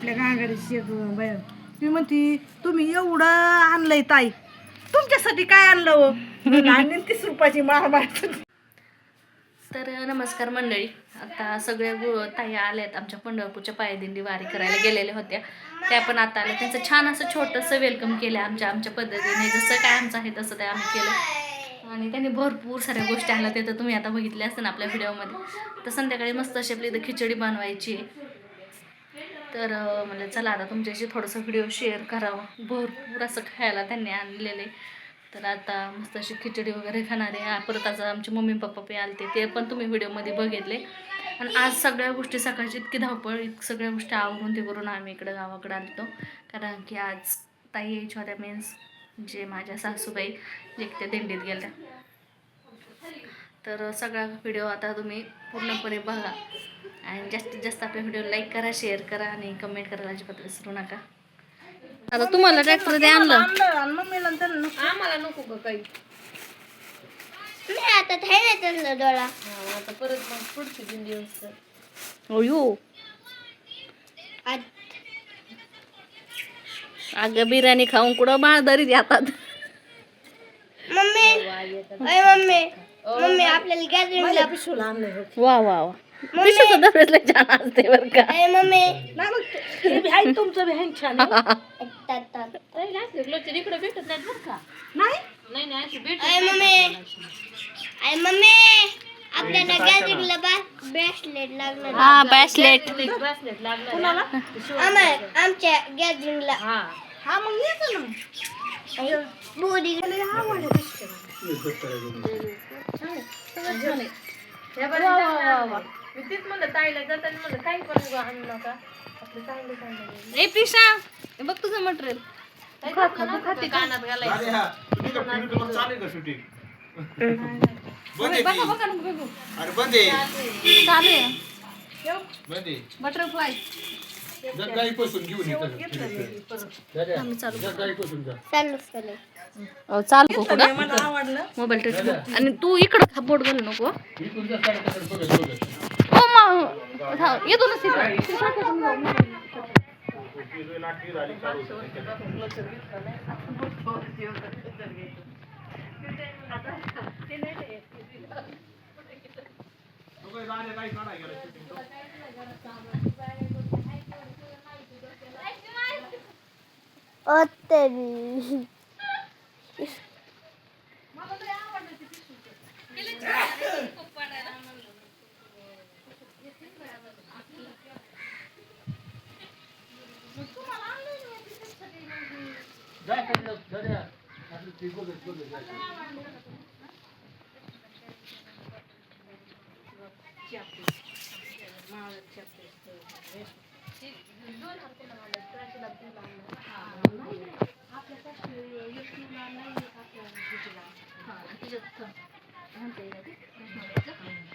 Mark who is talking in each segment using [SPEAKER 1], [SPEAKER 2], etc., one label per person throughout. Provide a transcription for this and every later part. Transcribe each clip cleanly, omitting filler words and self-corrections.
[SPEAKER 1] आपल्या गांगाडीची एक बाई मी म्हणती तुम्ही एवढं आणलंय ताई तुमच्यासाठी काय आणलं हो? आणि 30 रुपयाची माळ मारत.
[SPEAKER 2] तर नमस्कार मंडळी. आता सगळ्या ताई आल्यात आमच्या पंढरपूरच्या पायदिंडी वारी करायला गेलेल्या होत्या. त्या पण आता आल्या. त्यांचं छान असं छोटंसं वेलकम केलं आमच्या पद्धतीने. जसं काय आमचं आहे तसं ते आम्ही केलं. आणि त्यांनी भरपूर साऱ्या गोष्टी आणल्या ते तर तुम्ही आता बघितल्या असतील आपल्या व्हिडिओमध्ये. तर संध्याकाळी मस्त अशी आपली इथं खिचडी बनवायची. तर म्हणजे चला आता तुमच्याशी थोडंसं व्हिडिओ शेअर करावं. भरपूर असं खायला त्यांनी आणलेले. तर आता मस्त अशी खिचडी वगैरे खाणार आहे. परत आज आमचे मम्मी पप्पा पे आलते ते पण तुम्ही व्हिडिओमध्ये बघितले. आणि आज सगळ्या गोष्टी सकाळची इतकी धावपळ सगळ्या गोष्टी आवरून ते करून आम्ही इकडं गावाकडे आलतो. कारण की आज ताई यायच्या होत्या मीन्स जे माझ्या सासूबाई जे त्या दिंडीत गेल्या. तर सगळा व्हिडिओ आता तुम्ही पूर्णपणे बघा. आणि जास्तीत जास्त आपल्या व्हिडिओ लाईक करा, शेअर करा आणि कमेंट करायला अजिबात विसरू नका. आता तुम्हाला ट्रॅक्टर ते आणलं
[SPEAKER 1] आम्हाला नको ग काही
[SPEAKER 3] नाही आता थायला डोळा
[SPEAKER 1] आता परत मग पुढची दिंडी असते.
[SPEAKER 2] अयो अगं बिर्याणी खाऊन कुठं बाळदारी देतात.
[SPEAKER 3] मम्मी मम्मी मम्मी आपल्याला गॅदरिंगला
[SPEAKER 1] पिशूला आणलंय.
[SPEAKER 2] वा वा वा पिशूचं दरवेळेस लय छान असते बरं का.
[SPEAKER 3] मम्मी
[SPEAKER 1] नाही मग हे बी आहे तुमचं बी आहे छान आहे.
[SPEAKER 2] इकडे भेटत नाहीत बरं का.
[SPEAKER 1] नाही
[SPEAKER 2] नाही अशी भेट
[SPEAKER 3] मम्मी आपल्याला गॅदरिंगला ब्रेसलेट लागणार.
[SPEAKER 2] हा ब्रेसलेट
[SPEAKER 1] कुणाला
[SPEAKER 3] आमच्या गॅदरिंगला
[SPEAKER 1] हा मग येतो ना
[SPEAKER 3] बोरी
[SPEAKER 1] मी तेच म्हणलं ताईला जाताना म्हणलं काही पण आणू नका आपलं चांगलं चांगलं.
[SPEAKER 2] ए प्रिशा हे बघ तुझं मटेरियल कानात घालायचं. चालू आहे बटरफ्लाय चालू
[SPEAKER 1] मला आवडलं.
[SPEAKER 2] मोबाईल टच आणि तू इकडं बोट घालू नको. ओ मा येतो ना
[SPEAKER 3] तरी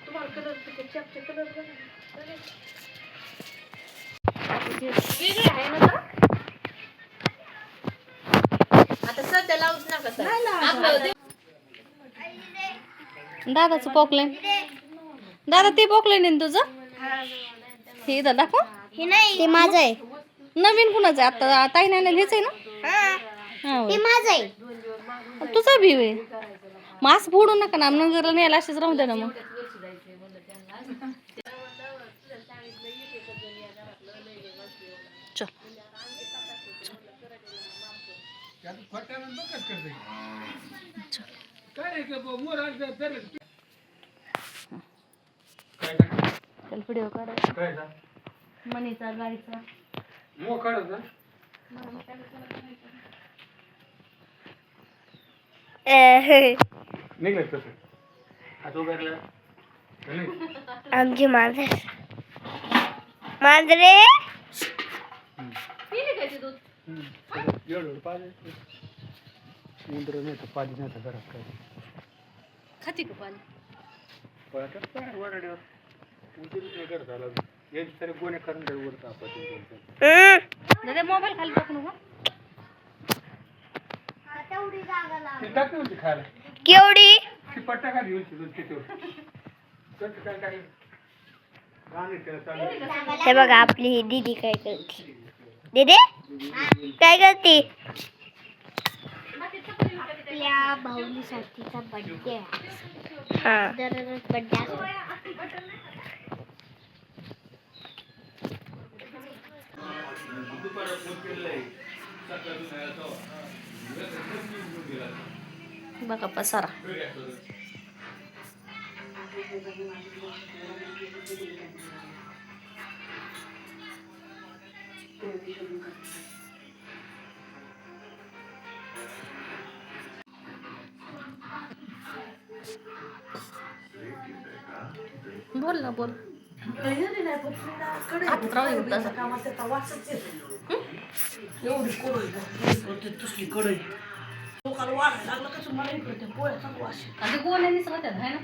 [SPEAKER 1] तुम्हाला कलर चॅपचे कलर
[SPEAKER 2] आहे ना जरा? आता सध्या लावूच नका. दादाचं पोकलेन दादा ते पोकलेन तुझं हे इथं दाखव.
[SPEAKER 3] हे नाही ते माझं आहे.
[SPEAKER 2] नवीन कुणाचं आहे आता ताई नाही हेच आहे ना.
[SPEAKER 3] ते माझं आहे.
[SPEAKER 2] तुझा भी आहे मास्क फोडू नका ना नगरला न्यायला असेच राहू दे ना मग. चल चल व्हिडिओ काढायचा मनीचा गाडीचा
[SPEAKER 3] आमची मांजरे मांजरे
[SPEAKER 2] खाती का पाणी दादा मोबाईल खाली टाकू नको.
[SPEAKER 3] केवढी हे बघा आपली ही दीदी काय करते. दीदी काय करते? आपल्या भाऊलीसाठीचा बर्थडे हा दररोज बर्थडे असतो.
[SPEAKER 2] बघा पसारा. बोल ना बोल. हातात राहू दे तसं.
[SPEAKER 1] एवढी कढई तसली कढई लोकांना वाढायला लागलं कसं मला इकडे पोळ्याचा वास येतो.
[SPEAKER 2] आणि गोण्यानीच राहतात आहे ना.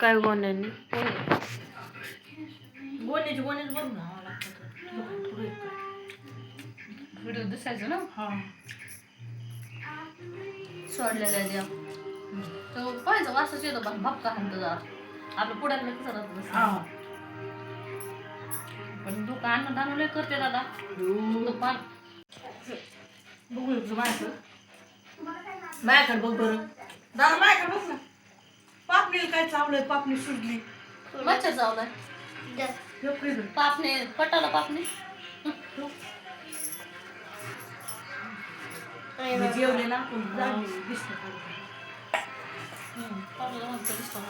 [SPEAKER 3] काय गोण्यांनी?
[SPEAKER 1] गोण्याची भरून आणावं लागतं.
[SPEAKER 2] व्हिडिओ दिसायचो ना
[SPEAKER 1] हा
[SPEAKER 2] सोडलेल्या द्या तो पाहायचा वासच येतो पण भपका हाणतो जरा आपलं पुढ्याला कसं राहतं तसं.
[SPEAKER 1] हा
[SPEAKER 2] पण दुकान दानवले करते दादा दुकान.
[SPEAKER 1] बघू एकदा माझ्याकडे बघ बरं दादा माझ्याकडे बघ ना. पापणीला काय चावलंय पापणी सुजली
[SPEAKER 2] मच्छर चावलाय पापणे पटाला पापणे.
[SPEAKER 1] जेवले ना पण दिसत
[SPEAKER 2] पापला म्हणतो दिसतो.